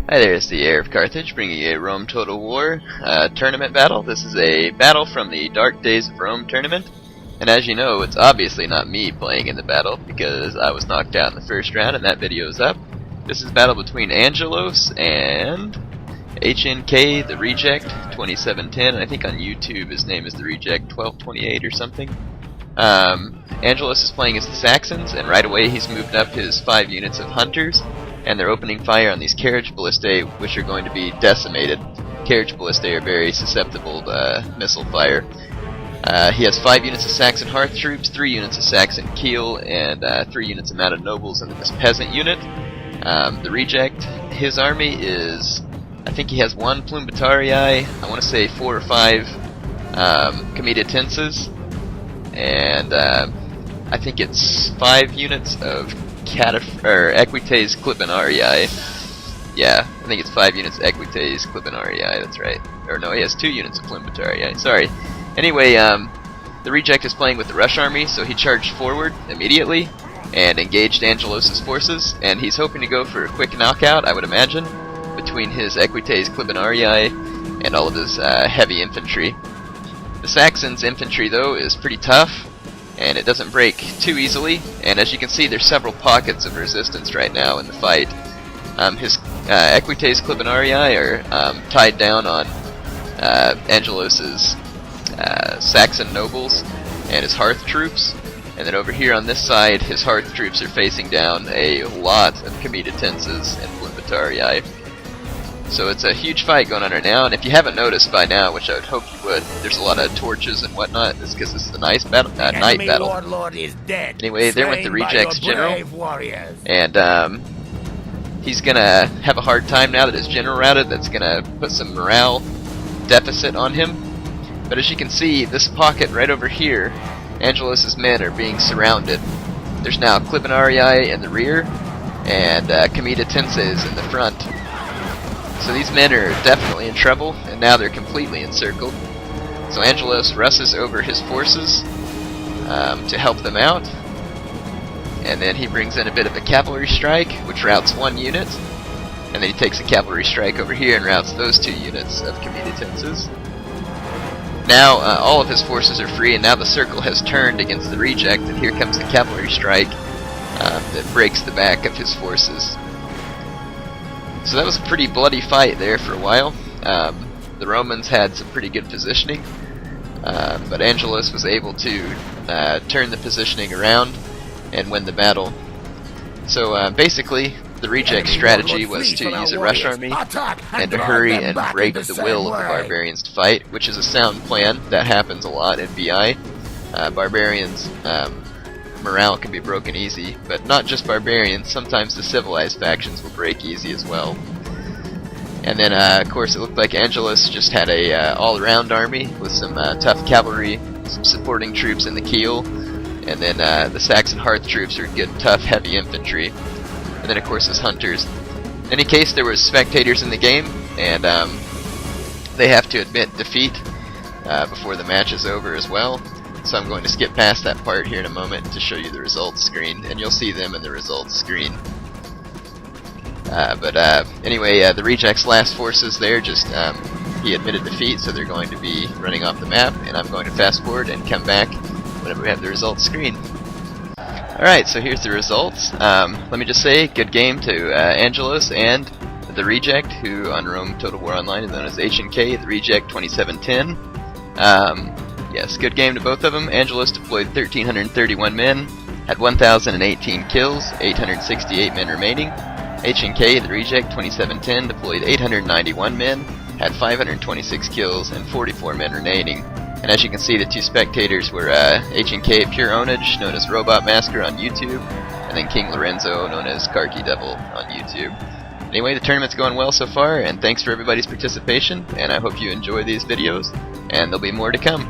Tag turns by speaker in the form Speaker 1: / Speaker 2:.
Speaker 1: Hi there, it's the Heir of Carthage bringing you a Rome Total War tournament battle. This is a battle from the Dark Days of Rome tournament, and as you know, it's obviously not me playing in the battle because I was knocked out in the first round and that video is up. This is a battle between Angelos and HNKTheReject2710, and I think on YouTube his name is TheReject1228 or something. Angelos is playing as the Saxons, and right away he's moved up his 5 units of hunters, and they're opening fire on these carriage ballistae, which are going to be decimated. Carriage ballistae are very susceptible to missile fire. He has 5 units of Saxon Hearth troops, 3 units of Saxon Keel, and 3 units of mounted nobles, and then this peasant unit. The Reject, his army is, I think he has 1 Plumbatarii, I want to say 4 or 5 Comitatenses, and I think it's 5 units of Equites Clibanarii. Yeah, I think it's 5 units of Equites Clibanarii, that's right. Or no, he has 2 units of Plumbatarii, sorry. Anyway, the Reject is playing with the Rush army, so he charged forward immediately and engaged Angelos' forces, and he's hoping to go for a quick knockout, I would imagine, between his Equites Clibanarii and all of his heavy infantry. The Saxons' infantry, though, is pretty tough, and it doesn't break too easily, and as you can see, there's several pockets of resistance right now in the fight. His Equites Clibanarii are tied down on Angelos' Saxon nobles and his Hearth troops, and then over here on this side, his Hearth troops are facing down a lot of Comitatenses and Plumbatarii. So it's a huge fight going on right now, and if you haven't noticed by now, which I would hope you would, there's a lot of torches and whatnot. It's because this is a night battle.
Speaker 2: Is dead.
Speaker 1: Anyway, there went the Reject's general, and he's gonna have a hard time now that his general routed. That's gonna put some morale deficit on him. But as you can see, this pocket right over here, Angelos' men are being surrounded. There's now Clibanarii in the rear, and Comitatenses in the front. So these men are definitely in trouble, and now they're completely encircled. So Angelos rushes over his forces to help them out, and then he brings in a bit of a cavalry strike, which routs 1 unit, and then he takes a cavalry strike over here and routs those 2 units of Comitatenses. Now all of his forces are free, and now the circle has turned against the Reject, and here comes the cavalry strike that breaks the back of his forces. So that was a pretty bloody fight there for a while. The Romans had some pretty good positioning, but Angelos was able to turn the positioning around and win the battle. So basically, the Reject strategy was to use a rush army and to hurry and break the will of the barbarians to fight, which is a sound plan. That happens a lot in BI. Barbarians' morale can be broken easy, but not just barbarians, sometimes the civilized factions will break easy as well. And then of course it looked like Angelos just had a all-around army with some tough cavalry, some supporting troops in the keel, and then the Saxon Hearth troops are good, tough, heavy infantry, and then of course his hunters. In any case, there were spectators in the game, and they have to admit defeat before the match is over as well. So I'm going to skip past that part here in a moment to show you the results screen, and you'll see them in the results screen. Anyway, the Reject's last forces there just, he admitted defeat, so they're going to be running off the map, and I'm going to fast forward and come back whenever we have the results screen. Alright, so here's the results. Let me just say, good game to Angelos and the Reject, who on Rome Total War Online is known as HNKTheReject2710. Yes, good game to both of them. Angelos deployed 1,331 men, had 1,018 kills, 868 men remaining. HNKTheReject2710 deployed 891 men, had 526 kills, and 44 men remaining. And as you can see, the 2 spectators were HNK Pure Ownage, known as Robot Masker on YouTube, and then King Lorenzo, known as Karki Devil on YouTube. Anyway, the tournament's going well so far, and thanks for everybody's participation, and I hope you enjoy these videos, and there'll be more to come.